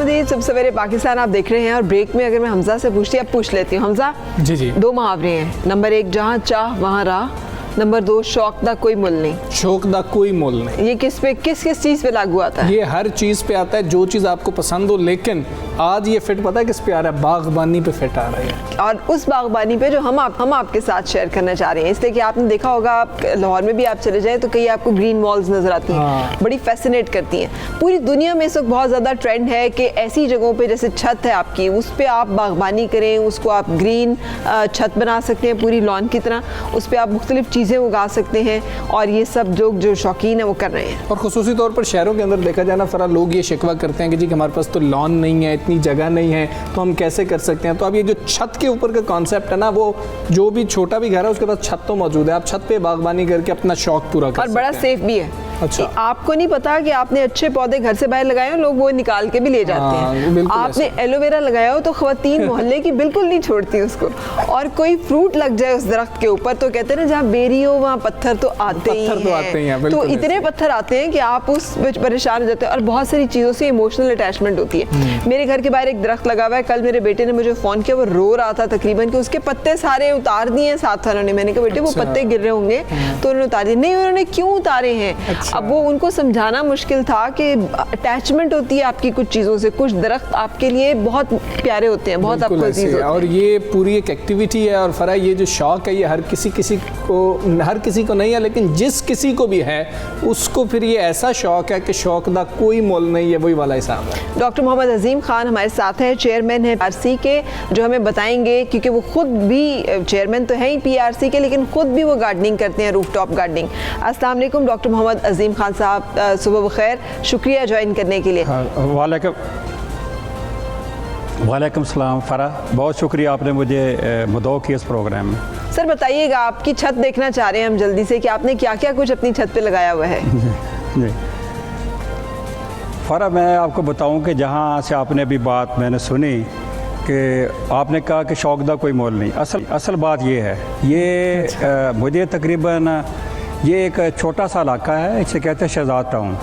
खुशामदीद। सब सवेरे पाकिस्तान आप देख रहे हैं और ब्रेक में अगर मैं हमजा से पूछती अब पूछ लेती हूँ। हमजा जी जी, दो मुहावरे हैं, नंबर 1 जहाँ चाह वहाँ राह, नंबर 2 शौक दा कोई मुल नहीं। शौक दा कोई मोल नहीं। ये किस किस चीज़ पे लागू आता है? ये हर चीज़ पे आता है, जो चीज़ आपको पसंद हो। लेकिन आज ये फिट पता है किस पे आ रहा है? बागबानी पे फिट आ रहा है। और उस बागबानी पे जो हम आपके साथ शेयर करना चाह रहे हैं, इसलिए कि आपने देखा होगा, आप लाहौर में भी आप चले जाएं तो कहीं आपको ग्रीन वॉल्स नजर आती हैं। हाँ। बड़ी फैसिनेट करती हैं। पूरी दुनिया में इस वक्त बहुत ज़्यादा ट्रेंड है कि ऐसी जगहों पे जैसे छत है आपकी, उस पर आप बागबानी करें, उसको आप ग्रीन छत बना सकते हैं पूरी लॉन की तरह, उस पर आप मुख्तलिफ चीज़ें उगा सकते हैं। और ये सब जो शौकीन है वो कर रहे हैं। और खुसूसी तौर पर शहरों के अंदर देखा जाए ना फरा, लोग ये शिकवा करते हैं कि जी हमारे पास तो लॉन नहीं है, इतनी जगह नहीं है, तो हम कैसे कर सकते हैं। तो अब ये जो छत के ऊपर का कॉन्सेप्ट है ना, वो जो भी छोटा भी घर है उसके पास छत तो मौजूद है। आप छत पे बागबानी करके अपना शौक पूरा कर और सकते बड़ा हैं। सेफ भी है। अच्छा। आपको नहीं पता कि आपने अच्छे पौधे घर से बाहर लगाए हो, लोग वो निकाल के भी ले जाते हैं। बिल्कुल आपने एलोवेरा लगाया हो तो ख्वातीन मोहल्ले की बिल्कुल नहीं छोड़ती उसको। और कोई फ्रूट लग जाए उस दरख्त के ऊपर तो कहते हैं ना, जहाँ बेरी हो वहाँ पत्थर तो आते ही हैं। तो इतने पत्थर आते हैं कि आप उस परेशान हो जाते हैं। और बहुत सारी चीज़ों से इमोशनल अटैचमेंट होती है। मेरे घर के बाहर एक दरख्त लगा हुआ है। कल मेरे बेटे ने मुझे फ़ोन किया, वो रो रहा था तकरीबन कि उसके पत्ते सारे उतार दिए हैं साथ वालों ने। मैंने कहा बेटे वो पत्ते गिर रहे होंगे तो उन्होंने उतार दिए। नहीं, उन्होंने क्यों उतारे हैं? अब वो उनको समझाना मुश्किल था कि अटैचमेंट होती है आपकी कुछ चीज़ों से। कुछ दरख्त आपके लिए बहुत प्यारे होते हैं, बहुत आपको अजीज होते हैं। और ये पूरी एक एक्टिविटी है। और फरा ये जो शौक है ये हर किसी को नहीं है, लेकिन जिस किसी को भी है उसको फिर ये ऐसा शौक है कि शौक दा कोई मोल नहीं है, वही वाला हिसाब है। डॉक्टर मोहम्मद अजीम खान हमारे साथ हैं, चेयरमैन है PRC के, जो हमें बताएंगे, क्योंकि वो खुद भी चेयरमैन तो है ही PRC के, लेकिन खुद भी वो गार्डनिंग करते हैं, रूफटॉप गार्डनिंग। अस्सलाम वालेकुम डॉक्टर मोहम्मद अजीम खान साहब, सुबह बखैर, शुक्रिया ज्वाइन करने के लिए। वालेकुम सलाम फरा, बहुत शुक्रिया आपने मुझे मदऊ किया इस प्रोग्राम में। सर बताइएगा, आपकी छत देखना चाह रहे हैं हम जल्दी से कि आपने क्या क्या कुछ अपनी छत पे लगाया हुआ है। जी फरा, मैं आपको बताऊं कि जहां से आपने अभी बात मैंने सुनी कि आपने कहा कि शौक दा कोई मोल नहीं, असल बात ये है, ये मुझे तकरीबन ये एक छोटा सा इलाका है, इसे कहते हैं शहजाद टाउन।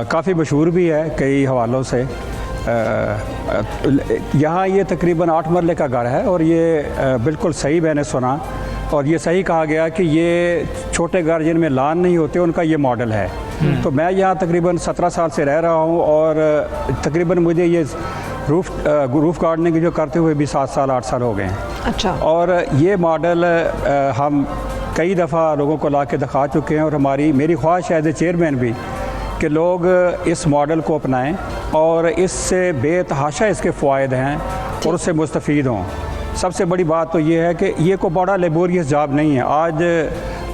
काफ़ी मशहूर भी है कई हवालों से। यहाँ ये तकरीबन 8 मरले का घर है। और ये बिल्कुल सही मैंने सुना, और ये सही कहा गया कि ये छोटे घर जिनमें लान नहीं होते उनका ये मॉडल है। तो मैं यहाँ तकरीबन 17 साल से रह रहा हूँ, और तकरीबन मुझे ये रूफ गार्डनिंग जो करते हुए भी 7 साल 8 साल हो गए हैं। अच्छा। और ये मॉडल हम कई दफ़ा लोगों को ला के दिखा चुके हैं, और मेरी ख्वाहिश है एज ए चेयरमैन भी कि लोग इस मॉडल को अपनाएं और इससे बेतहाशा इसके फ़ायदे हैं और उससे मुस्तफ़ीद हों। सबसे बड़ी बात तो ये है कि ये कोई बड़ा लेबोरियस जॉब नहीं है। आज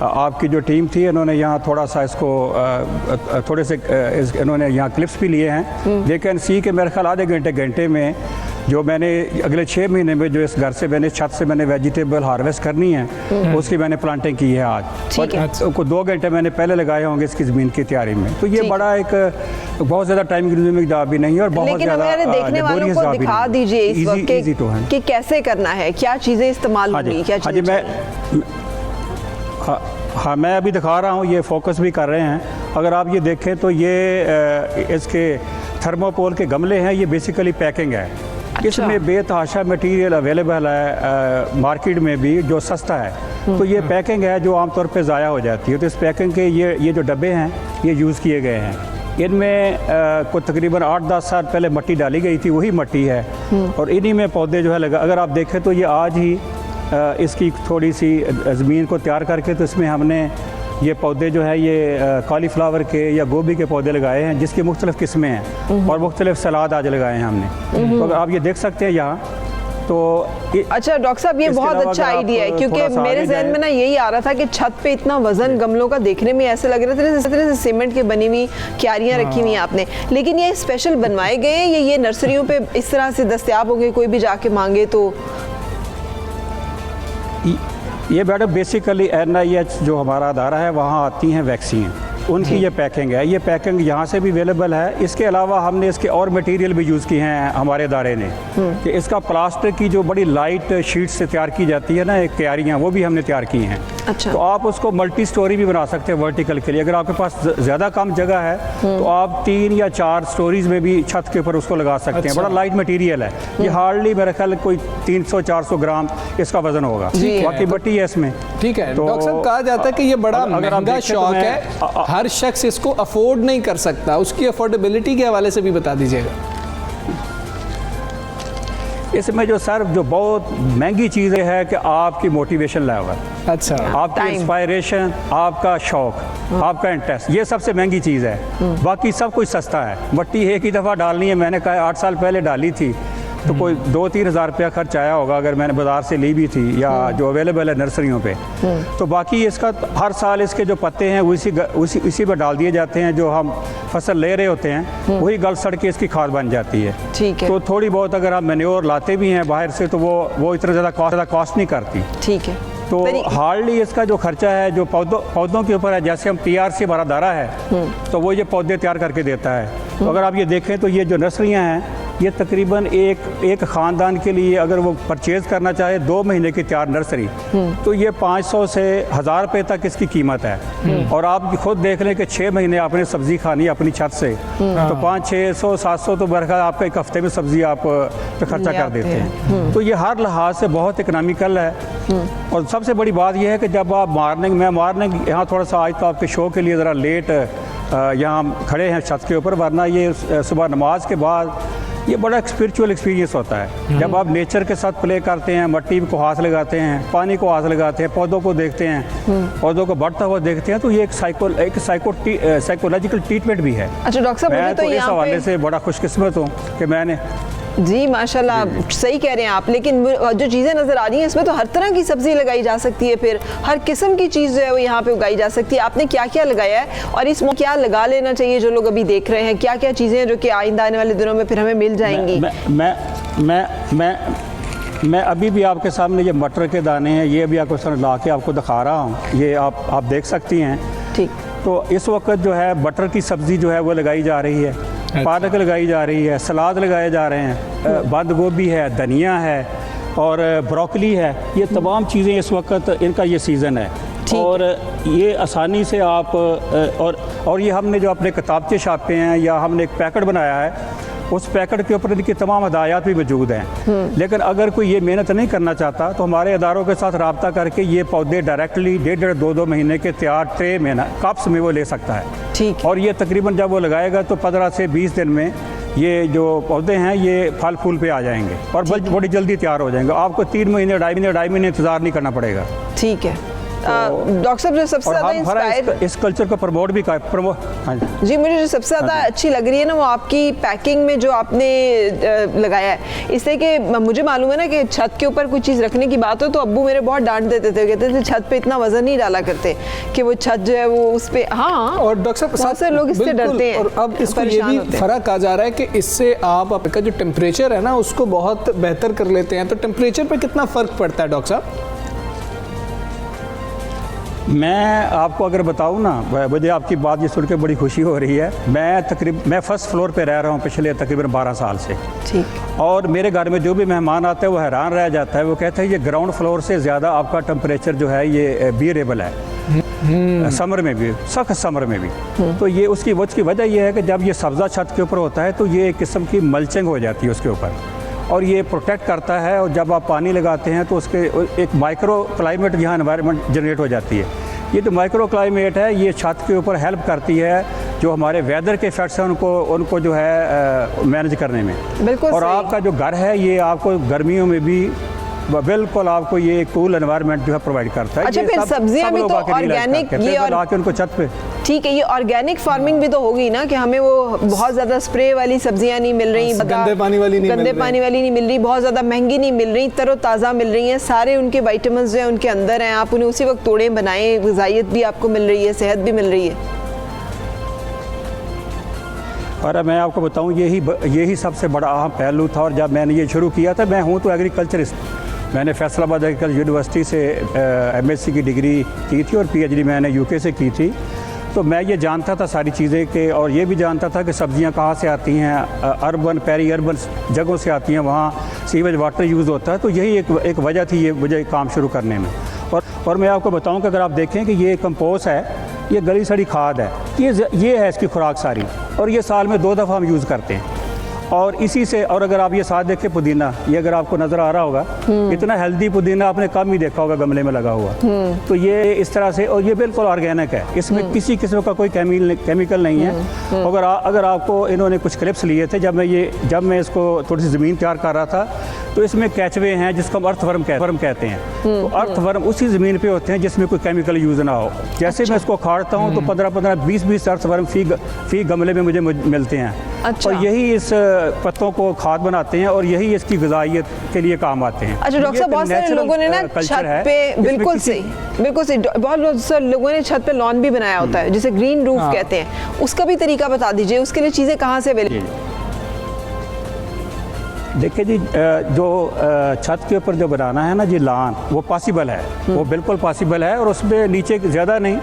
आपकी जो टीम थी, इन्होंने यहाँ थोड़ा सा इसको थोड़े से इन्होंने यहाँ क्लिप्स भी लिए हैं, लेकिन सी के मेरे ख्याल आधे घंटे में जो मैंने अगले 6 महीने में जो इस घर से मैंने छत से मैंने वेजिटेबल हार्वेस्ट करनी है, उसकी मैंने प्लांटिंग की है आज। और 2 घंटे मैंने पहले लगाए होंगे इसकी ज़मीन की तैयारी में। तो ये बड़ा एक बहुत ज़्यादा टाइम कंज्यूमिंग जॉब भी नहीं है, और बहुत ज़्यादा देखने वालों को दिखा दीजिए इस वक्त कि कैसे करना है, क्या चीज़ें इस्तेमाल होंगी, क्या चीज़ें। हाँ, मैं अभी दिखा रहा हूँ, ये फोकस भी कर रहे हैं। अगर आप ये देखें तो ये इसके थर्मोपोल के गमले हैं, ये बेसिकली पैकिंग है। अच्छा। इसमें बेतहाशा मटेरियल अवेलेबल है मार्केट में भी जो सस्ता है। तो ये पैकिंग है जो आमतौर पे ज़ाया हो जाती है। तो इस पैकिंग के ये जो डब्बे हैं ये यूज़ किए गए हैं। इनमें को तकरीबन 8-10 साल पहले मिट्टी डाली गई थी, वही मिट्टी है। और इन्हीं में पौधे जो है लगा। अगर आप देखें तो ये आज ही इसकी थोड़ी सी ज़मीन को तैयार करके तो इसमें हमने ये पौधे जो है ये कॉलीफ्लावर के या गोभी के पौधे लगाए हैं, जिसकी मुख्तलिफ़ किस्में हैं, और मुख्तलिफ़ सलाद आज लगाए हैं हमने। तो आप ये देख सकते हैं यहाँ। तो अच्छा डॉक्टर साहब, ये बहुत अच्छा आइडिया है, क्योंकि मेरे जहन में ना यही आ रहा था कि छत पे इतना वजन गमलों का देखने में ऐसे लग रहे थे जैसे सीमेंट की बनी हुई क्यारियाँ रखी हुई हैं आपने। लेकिन ये स्पेशल बनवाए गए हैं, ये नर्सरियों पे इस तरह से दस्तयाब होंगे, कोई भी जाके मांगे तो? ये मैडम बेसिकली NIH जो हमारा अदारा है वहाँ आती हैं वैक्सीन, उनकी ये पैकिंग है। ये पैकिंग यहाँ से भी अवेलेबल है। इसके अलावा हमने इसके और मटेरियल भी यूज़ किए हैं हमारे अदारे ने, कि इसका प्लास्टिक की जो बड़ी लाइट शीट से तैयार की जाती है ना एक क्यारियाँ, वो भी हमने तैयार की हैं। अच्छा। तो आप उसको मल्टी स्टोरी भी बना सकते हैं वर्टिकल के लिए। अगर आपके पास ज़्यादा कम जगह है तो आप 3 या 4 स्टोरीज में भी छत के ऊपर उसको लगा सकते हैं। बड़ा लाइट मटेरियल है ये, हार्डली मेरे ख्याल कोई 300-400 ग्राम इसका वजन होगा, बाकी मट्टी है इसमें। ठीक है तो डॉक्टर साहब, कहा जाता है कि ये बड़ा महंगा शौक है, हर शख्स इसको अफोर्ड नहीं कर सकता, उसकी अफोर्डेबिलिटी के हवाले से भी बता दीजिएगा। इसमें जो सर जो बहुत महंगी चीज़ है कि आपकी मोटिवेशन लेवल, अच्छा, आपकी इंस्पायरेशन, आपका शौक, आपका इंटरेस्ट, ये सबसे महंगी चीज़ है। बाकी सब कुछ सस्ता है। मट्टी एक ही दफ़ा डालनी है, मैंने कहा 8 साल पहले डाली थी तो कोई 2-3 हज़ार रुपया खर्च आया होगा अगर मैंने बाज़ार से ली भी थी या जो अवेलेबल है नर्सरियों पे। तो बाकी इसका हर साल इसके जो पत्ते हैं उसी पर डाल दिए जाते हैं, जो हम फसल ले रहे होते हैं वही गल सड़ के इसकी खाद बन जाती है। ठीक है। तो थोड़ी बहुत अगर हम मैन्योर लाते भी हैं बाहर से तो वो इतना ज़्यादा कॉस्ट नहीं करती। ठीक है। तो हार्डली इसका जो खर्चा है जो पौधों के ऊपर है, जैसे हम PRC हमारा दारा है तो वो ये पौधे तैयार करके देता है। तो अगर आप ये देखें तो ये जो नर्सरियाँ हैं ये तकरीबन एक ख़ानदान के लिए अगर वो परचेज़ करना चाहे 2 महीने की तैयार नर्सरी तो ये 500 से 1000 रुपये तक इसकी कीमत है। और आप खुद देख लें कि 6 महीने आपने सब्ज़ी खानी अपनी छत से तो 500-600-700 तो बरखा आपका एक हफ्ते में सब्ज़ी आप पे खर्चा कर देते हैं। तो ये हर लिहाज से बहुत इकनॉमिकल है। और सबसे बड़ी बात यह है कि जब आप मॉर्निंग यहाँ थोड़ा सा आज तो आपके शो के लिए ज़रा लेट यहाँ खड़े हैं छत के ऊपर, वरना ये सुबह नमाज के बाद ये बड़ा स्पिरिचुअल एक्सपीरियंस होता है। जब आप नेचर के साथ प्ले करते हैं, मट्टी को हाथ लगाते हैं, पानी को हाथ लगाते हैं, पौधों को देखते हैं, पौधों को बढ़ता हुआ देखते हैं, तो ये एक साइकोलॉजिकल ट्रीटमेंट भी है। अच्छा डॉक्टर साहब, मैं तो इस हवाले से बड़ा खुशकिस्मत हूँ कि मैंने जी माशाल्लाह सही कह रहे हैं आप। लेकिन जो चीज़ें नज़र आ रही हैं इसमें तो हर तरह की सब्ज़ी लगाई जा सकती है, फिर हर किस्म की चीज़ जो है वो यहाँ पे उगाई जा सकती है। आपने क्या क्या लगाया है और इसमें क्या लगा लेना चाहिए जो लोग अभी देख रहे हैं? क्या क्या चीज़ें हैं जो कि आइंदा आने वाले दिनों में फिर हमें मिल जाएंगी? मैं अभी भी आपके सामने ये मटर के दाने हैं, ये अभी आपको ला के आपको दिखा रहा हूँ, ये आप देख सकती हैं। ठीक। तो इस वक्त जो है बटर की सब्ज़ी जो है वो लगाई जा रही है, पालक लगाई जा रही है, सलाद लगाए जा रहे हैं, बंद गोभी है, धनिया है और ब्रोकली है। ये तमाम चीज़ें इस वक्त इनका ये सीज़न है और ये आसानी से आप और ये हमने जो अपने किताबचे छापे हैं या हमने एक पैकेट बनाया है, उस पैकेट के ऊपर इनकी तमाम हदायत भी मौजूद हैं। लेकिन अगर कोई ये मेहनत नहीं करना चाहता तो हमारे अदारों के साथ रब्ता करके ये पौधे डायरेक्टली 1.5-2 महीने के तैयार ट्रे में कप्स में वो ले सकता है। ठीक। और ये तकरीबन जब वो लगाएगा तो 15 से 20 दिन में ये जो पौधे हैं ये फल फूल पे आ जाएंगे और बड़ी जल्दी तैयार हो जाएंगे। आपको 3 महीने 2.5 महीने इंतज़ार नहीं करना पड़ेगा। ठीक है। डॉक्टर साहब जो सबसे ज़्यादा इंस्पायर इस कल्चर को प्रमोट भी हाँ जी, मुझे जो सबसे ज़्यादा अच्छी लग रही है ना वो आपकी पैकिंग में जो आपने लगाया है। इससे कि मुझे मालूम है ना कि छत के ऊपर कोई चीज़ रखने की बात हो तो अब्बू मेरे बहुत डांट देते थे, कहते थे छत पे इतना वजन नहीं डाला करते कि वो छत जो है वो उस पर। हाँ, और डॉक्टर साहब से लोग इससे डरते हैं। और अब इसको ये भी फ़र्क आ जा रहा है कि इससे आप आपका जो टेम्परेचर है ना उसको बहुत बेहतर कर लेते हैं। तो टेम्परेचर पर कितना फ़र्क पड़ता है डॉक्टर साहब? मैं आपको अगर बताऊं ना, मुझे आपकी बात ये सुन के बड़ी खुशी हो रही है। मैं फर्स्ट फ्लोर पे रह रहा हूँ पिछले तकरीबन 12 साल से। ठीक। और मेरे घर में जो भी मेहमान आता है वो हैरान रह जाता है, वो कहते हैं ये ग्राउंड फ्लोर से ज़्यादा आपका टेम्परेचर जो है ये बियरेबल है समर में भी, सख्त समर में भी। तो ये उसकी वजह यह है कि जब ये सब्ज़ा छत के ऊपर होता है तो ये एक किस्म की मल्चिंग हो जाती है उसके ऊपर और ये प्रोटेक्ट करता है। और जब आप पानी लगाते हैं तो उसके एक माइक्रो क्लाइमेट यहाँ एनवायरनमेंट जनरेट हो जाती है। ये जो माइक्रो क्लाइमेट है ये छत के ऊपर हेल्प करती है जो हमारे वेदर के इफेक्ट्स हैं उनको जो है मैनेज करने में। बिल्कुल। और आपका जो घर है ये आपको गर्मियों में भी बिल्कुल आपको ये कूल एनवायरनमेंट जो है प्रोवाइड करता है। अच्छा, फिर सब्जियां भी तो ऑर्गेनिक ये और आके उनको छत पे। ठीक है, ये ऑर्गेनिक फार्मिंग भी तो होगी ना कि हमें वो बहुत ज़्यादा स्प्रे वाली सब्जियां नहीं मिल रही, गंदे पानी वाली नहीं मिल रही, बहुत ज़्यादा महंगी नहीं मिल रही, तरोताज़ा मिल रही हैं। सारे उनके विटामिन्स जो हैं उनके अंदर हैं, आप उन्हें उसी वक्त तोड़ें बनाएं, ग़िज़ाइयत भी आपको मिल रही है, सेहत भी मिल रही है। और मैं आपको बताऊं यही सबसे बड़ा अहम पहलू था। और जब मैंने ये शुरू किया था, मैं हूँ तो एग्रीकल्चरिस्ट, मैंने फैसलाबाद एग्रीकल्चर यूनिवर्सिटी से MSc की डिग्री की थी और PhD मैंने UK से की थी। तो मैं ये जानता था सारी चीज़ें के, और ये भी जानता था कि सब्जियां कहाँ से आती हैं, अर्बन पेरी अर्बन जगहों से आती हैं, वहाँ सीवेज वाटर यूज़ होता है। तो यही एक वजह थी ये मुझे काम शुरू करने में। और मैं आपको बताऊं कि अगर आप देखें कि ये कंपोस्ट है, ये गली सड़ी खाद है, ये है इसकी खुराक सारी, और ये साल में 2 दफ़ा हम यूज़ करते हैं। और इसी से, और अगर आप ये साथ देखें पुदीना, ये अगर आपको नज़र आ रहा होगा, इतना हेल्दी पुदीना आपने कम ही देखा होगा गमले में लगा हुआ। तो ये इस तरह से, और ये बिल्कुल ऑर्गेनिक है, इसमें किसी किस्म का कोई केमिकल नहीं है। अगर आपको इन्होंने कुछ क्लिप्स लिए थे जब मैं इसको थोड़ी सी ज़मीन तैयार कर रहा था, तो इसमें कैचवे हैं जिसको हम अर्थवर्म कहते हैं। तो अर्थवर्म उसी ज़मीन पे होते हैं जिसमें कोई केमिकल यूज़ ना हो। जैसे मैं इसको खाड़ता हूँ तो 15-15, 20-20 अर्थवर्म फी गमले में मुझे मिलते हैं। और यही इस पत्तों को खाद बनाते हैं और यही इसकी ग़िज़ाइयत के लिए काम आते हैं। अच्छा डॉक्टर साहब, बहुत सारे लोगों ने ना छत पे, बिल्कुल सही, बहुत सारे लोगों ने छत पे लॉन भी बनाया होता है जिसे ग्रीन रूफ कहते हैं, उसका भी तरीका बता दीजिए, उसके लिए चीज़ें कहाँ से अवेलेबल? देखिए जी, जो छत के ऊपर जो बनाना है ना जी लान, वो पॉसिबल है, वो बिल्कुल पॉसिबल है। और उसमें नीचे ज़्यादा नहीं,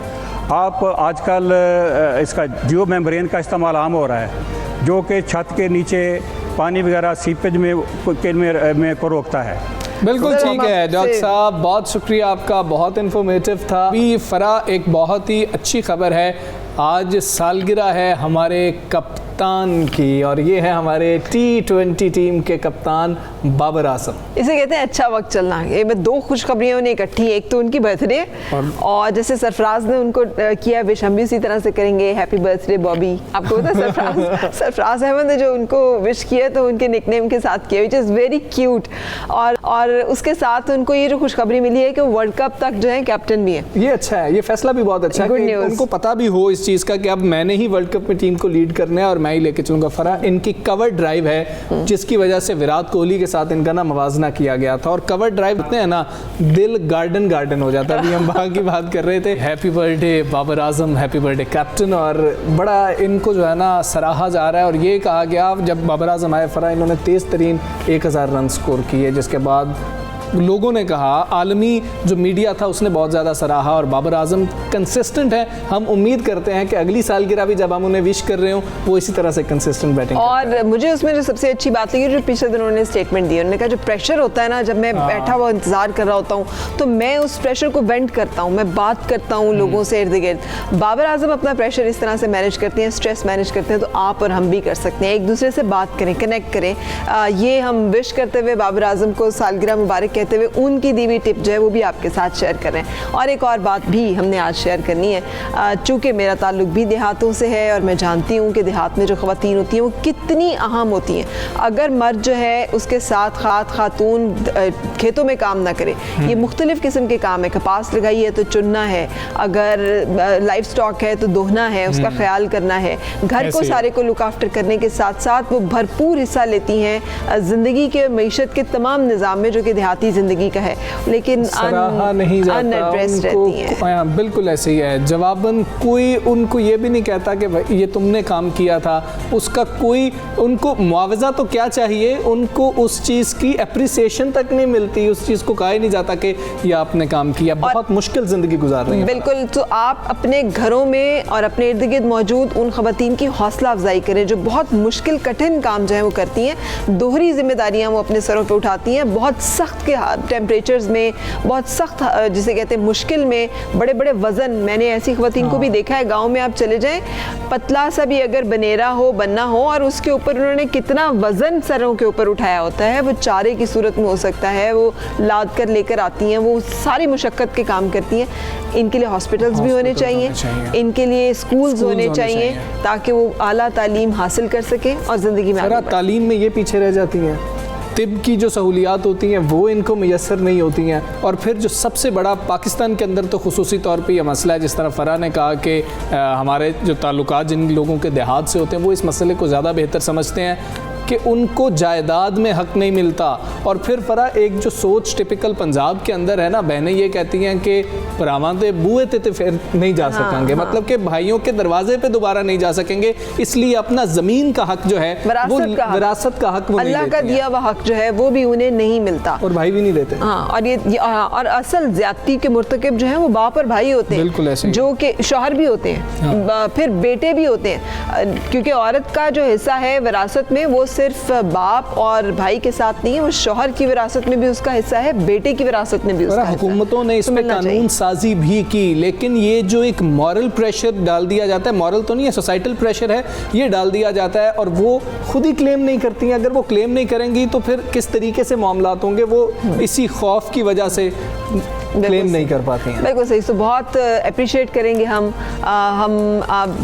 आप आजकल इसका जियो मेम्ब्रेन का इस्तेमाल आम हो रहा है, जो कि छत के नीचे पानी वगैरह सीपेज में को रोकता है। बिल्कुल ठीक है डॉक्टर साहब, बहुत शुक्रिया आपका, बहुत इन्फॉर्मेटिव था। अभी फरा एक बहुत ही अच्छी खबर है, आज सालगिरह है हमारे कप्तान की, और ये है हमारे T20 टीम के कप्तान बाबर आजम। इसे कहते हैं अच्छा वक्त चलना। ये में 2 खुशखबरियां उन्हें इकट्ठी, एक तो उनकी बर्थडे और जैसे सरफराज ने उनको किया विश, हम भी उसी तरह से करेंगे, हैप्पी बर्थडे बॉबी। आपको पता है सरफराज अहमद ने जो उनको विश किया तो उनके निकनेम के साथ किया, विच इज़ वेरी क्यूट। और उसके साथ उनको ये जो खुशखबरी मिली है कि वो वर्ल्ड कप तक जो है कैप्टन भी है। ये अच्छा है, ये फैसला भी बहुत अच्छा है कि उनको पता भी हो इस चीज़ का कि अब मैंने ही वर्ल्ड कप में टीम को लीड करना है और मैं ही लेके चलूंगा। फरा, इनकी कवर ड्राइव है जिसकी वजह से विराट कोहली के साथ इनका ना मवाजना किया गया था, और कवर ड्राइव इतने हैं ना, दिल गार्डन हो जाता है। अभी हम वहाँ की बात कर रहे थे, happy birthday Babar Azam, happy birthday captain, और बड़ा इनको जो है ना सराहा जा रहा है। और ये कहा गया जब बाबर आजम आए फरा, इन्होंने तेज़ तरीन 1000 रन स्कोर किए, जिसके बाद लोगों ने कहा, आलमी जो मीडिया था उसने बहुत ज़्यादा सराहा, और बाबर आजम कंसिस्टेंट है। हम उम्मीद करते हैं कि अगली सालगिरह भी जब हम उन्हें विश कर रहे हो वो इसी तरह से कंसिस्टेंट बैटिंग। और मुझे उसमें जो सबसे अच्छी बात लगी, जो पिछले दिन उन्होंने स्टेटमेंट दी, उन्होंने कहा जो प्रेशर होता है ना, जब मैं बैठा हुआ इंतजार कर रहा होता हूँ तो मैं उस प्रेशर को वेंट करता हूँ, मैं बात करता हूँ लोगों से इर्द गिर्द। बाबर आजम अपना प्रेशर इस तरह से मैनेज करते हैं, स्ट्रेस मैनेज करते हैं, तो आप और हम भी कर सकते हैं। एक दूसरे से बात करें, कनेक्ट करें। ये हम विश करते हुए बाबर आजम को सालगिरह मुबारक कहते हुए उनकी दी हुई टिप जो है वो भी आपके साथ शेयर कर रहे हैं। और एक और बात भी हमने आज शेयर करनी है, चूँकि मेरा ताल्लुक भी देहातों से है और मैं जानती हूँ कि देहात में जो ख़वातीन होती हैं वो कितनी अहम होती हैं। अगर मर्द जो है उसके साथ खातून खेतों में काम ना करे, ये मुख्तलिफ़ किस्म के काम है, कपास लगाई है तो चुनना है, अगर लाइफ स्टॉक है तो दोहना है, उसका ख्याल करना है, घर को सारे को लुक आफ्टर करने के साथ साथ वो भरपूर हिस्सा लेती हैं ज़िंदगी के मईशत के तमाम निज़ाम में जो कि देहाती ज़िंदगी का है, लेकिन सराहा नहीं जाता। बिल्कुल ऐसे ही है। जवाबन कोई उनको ये भी नहीं कहता कि ये तुमने काम किया था, उसका कोई उनको मुआवजा तो क्या चाहिए, उनको उस चीज़ की एप्रिसिएशन तक नहीं मिलती, उस चीज़ को कहा ही नहीं जाता कि ये आपने काम किया। बहुत मुश्किल ज़िंदगी गुजार रही है। बिल्कुल, तो आप अपने घरों में और अपने इर्द गिर्द मौजूद उन ख़वातीन की हौसला अफजाई करें जो बहुत मुश्किल कठिन काम जो है वो करती हैं, दोहरी जिम्मेदारियाँ वो अपने सरों पर उठाती हैं, बहुत सख्त के टेम्परेचर्स में, बहुत सख्त जिसे कहते हैं मुश्किल में, बड़े बड़े वज़न। मैंने ऐसी ख़वातीन को भी देखा है, गांव में आप चले जाएं, पतला सा भी अगर बनेरा हो, बनना हो, और उसके ऊपर उन्होंने कितना वज़न सरों के ऊपर उठाया होता है, वो चारे की सूरत में हो सकता है, वो लाद कर लेकर आती हैं, वो सारी मुशक्क़त के काम करती हैं। इनके लिए हॉस्पिटल्स भी होने चाहिए, इनके लिए स्कूल्स होने चाहिए ताकि वो आला तालीम हासिल कर सकें और ज़िंदगी में तालीम में ये पीछे रह जाती हैं। तिब की जो सहूलियात होती हैं वो इनको मैसर नहीं होती हैं। और फिर जो सबसे बड़ा पाकिस्तान के अंदर तो खुसूसी तौर पे ये मसला है, जिस तरह फ़रा ने कहा कि हमारे जो ताल्लुकात जिन लोगों के देहात से होते हैं वो इस मसले को ज़्यादा बेहतर समझते हैं कि उनको जायदाद में हक़ नहीं मिलता। और फिर फ़रा एक जो सोच टिपिकल पंजाब के अंदर है ना, बहनें ये कहती हैं कि परावां ते बूहे ते फिर नहीं जा सकेंगे, मतलब कि भाइयों के दरवाजे पे दोबारा नहीं जा सकेंगे, इसलिए अपना ज़मीन का हक़ जो है वो विरासत का हक़, अल्लाह का दिया हुआ हक़ जो है वो भी उन्हें नहीं मिलता और भाई भी नहीं देते। हाँ, और ये और असल ज़्यादती के मुर्तकिब जो है वो बाप और भाई होते हैं, बिल्कुल ऐसे, जो कि शौहर भी होते हैं, फिर बेटे भी होते हैं, क्योंकि औरत का जो हिस्सा है विरासत में वो सिर्फ बाप और भाई के साथ नहीं है, वो शौहर की विरासत में भी उसका हिस्सा है, बेटे की विरासत में भी उसका हिस्सा है। हुकूमतों ने इस तो पे मिलना चाहिए। कानून साजी भी की, लेकिन ये जो एक मॉरल प्रेशर डाल दिया जाता है, मॉरल तो नहीं है, सोसाइटल प्रेशर है, ये डाल दिया जाता है और वो खुद ही क्लेम नहीं करती हैं। अगर वो क्लेम नहीं करेंगी तो फिर किस तरीके से मामलात होंगे, वो इसी खौफ की वजह से क्लेम नहीं कर पाती हैं। बिल्कुल सही। तो बहुत अप्रिशिएट करेंगे हम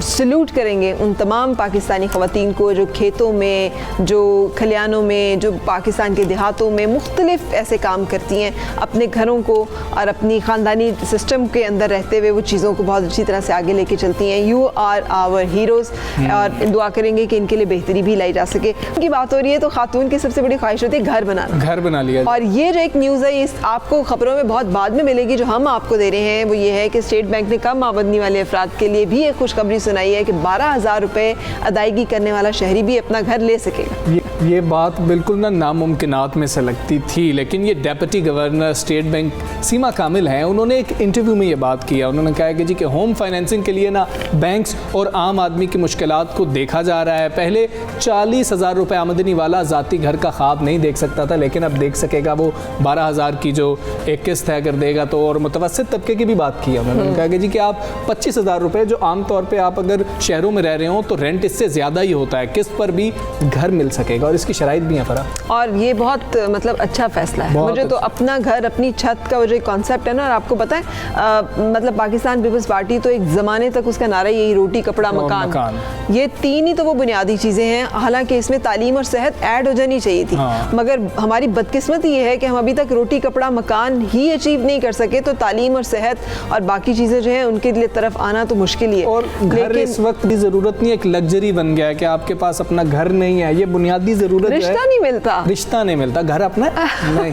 सल्यूट करेंगे उन तमाम पाकिस्तानी ख़वातीन को जो खेतों में, जो खलियानों में, जो पाकिस्तान के देहातों में मुख्तलिफ ऐसे काम करती हैं, अपने घरों को और अपनी ख़ानदानी सिस्टम के अंदर रहते हुए वो चीज़ों को बहुत अच्छी तरह से आगे लेके चलती हैं। यू आर आवर हीरोज़ और दुआ करेंगे कि इनके लिए बेहतरी भी लाई जा सके। उनकी बात हो रही है तो खातून की सबसे बड़ी ख्वाहिश होती है घर बनाना, घर बना लिया। और ये जो एक न्यूज़ है, इस आपको खबरों में बहुत बाद में मिलेगी, जो हम आपको दे रहे हैं वो ये है कि स्टेट बैंक ने कम आमदनी वाले अफराद के लिए भी एक खुशखबरी सुनाई है कि 12,000 रुपये अदायगी करने वाला शहरी भी अपना घर ले सकेगा। ये बात बिल्कुल ना नामुमकिनात में से लगती थी, लेकिन ये डेप्यूटी गवर्नर स्टेट बैंक सीमा कामिल हैं, उन्होंने एक इंटरव्यू में ये बात किया। उन्होंने कहा कि जी कि होम फाइनेंसिंग के लिए ना बैंक्स और आम आदमी की मुश्किलात को देखा जा रहा है। पहले 40,000 रुपये आमदनी वाला ज़ाती घर का ख्वाब नहीं देख सकता था, लेकिन अब देख सकेगा। वो 12,000 की जो एक किस्त है अगर देगा तो, और मुतवस्सित तबके की भी बात की उन्होंने कहा कि जी कि आप 25,000 रुपये, जो आम तौर पे आप अगर शहरों में रह रहे हो तो रेंट इससे ज़्यादा ही होता है, किस्त पर भी घर मिल सकेगा और इसकी शराइत भी है फरा। और ये बहुत मतलब अच्छा फैसला है। मुझे तो अपना घर, अपनी छत का वो जो कॉन्सेप्ट है ना, और आपको पता है मतलब पाकिस्तान पीपल्स पार्टी तो एक ज़माने तक उसका नारा यही रोटी कपड़ा मकान, ये तीन ही तो वो बुनियादी चीज़ें हैं। हालांकि इसमें तालीम और सेहत ऐड हो जानी चाहिए थी, मगर हमारी बदकिस्मती ये है कि हम अभी तक रोटी कपड़ा मकान ही अचीव नहीं कर सके, तो तालीम और सेहत और बाकी चीज़ें जो हैं उनके लिए तरफ आना तो मुश्किल ही है। और घर इस वक्त की ज़रूरत नहीं है, एक लग्जरी बन गया है कि आपके पास अपना घर नहीं है, ये बुनियादी ज़रूरत है। रिश्ता नहीं मिलता, रिश्ता नहीं मिलता, घर अपना नहीं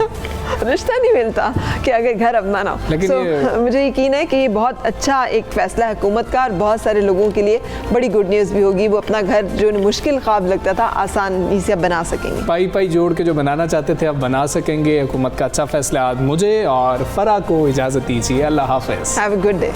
रिश्ता नहीं मिलता कि अगर घर अपना ना हो। लेकिन मुझे यकीन है कि ये बहुत अच्छा एक फैसला है हुकूमत का, और बहुत सारे लोगों के लिए बड़ी गुड न्यूज़ भी होगी। वो अपना घर जो मुश्किल ख्वाब लगता था आसानी से अब बना सकेंगे। पाई पाई जोड़ के जो बनाना चाहते थे अब बना सकेंगे। हुकूमत का अच्छा फैसला। आज मुझे और फरा को इजाज़त दीजिए। अल्लाह हाफ़िज़। Have a good day.